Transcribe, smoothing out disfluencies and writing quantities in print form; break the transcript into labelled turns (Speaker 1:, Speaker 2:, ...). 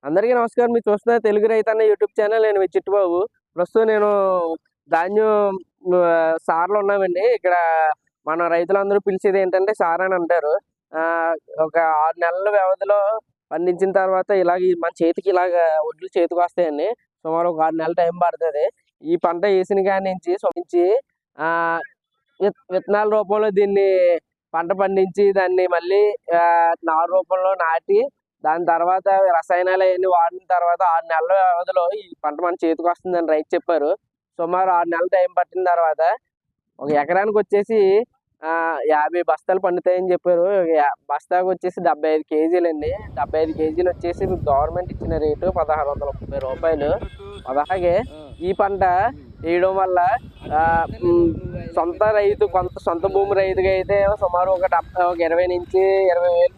Speaker 1: అందరికీ నమస్కారం. మీరు చూస్తున్న తెలుగు రైతన్న యూట్యూబ్ ఛానల్. నేను మీ చిట్టుబాబు. ప్రస్తుతం నేను ధాన్యం సార్లు ఉన్నామండి. ఇక్కడ మన రైతులందరూ పిలిచేది ఏంటంటే సార్ అని అంటారు. ఒక 6 నెలల వ్యవధిలో పండించిన తర్వాత ఇలాగ మన చేతికి ఇలాగ ఒడ్లు చేతికి వస్తాయండి. సుమారు ఒక 6 నెలల టైం పడుతుంది. ఈ పంట వేసిన కాడి నుంచి విత్తనాల రూపంలో దీన్ని పంట పండించి దాన్ని మళ్ళీ నారు రూపంలో నాటి దాని తర్వాత రసాయనాలు అవన్నీ వాడిన తర్వాత 6 నెలల వ్యవధిలో ఈ పంట మన చేతికి వస్తుందని రైతు చెప్పారు. సుమారు 6 నెలల టైం పట్టిన తర్వాత ఒక ఎకరానికి వచ్చేసి 50 బస్తాలు పండుతాయని చెప్పారు. బస్తాకు వచ్చేసి 75 కేజీలు అండి. 75 కేజీలు వచ్చేసి గవర్నమెంట్ ఇచ్చిన రేటు 1630 రూపాయలు. అలాగే ఈ పంట వేయడం వల్ల సొంత భూమి రైతుగా అయితే సుమారు ఒక 20 నుంచి 20 వేలు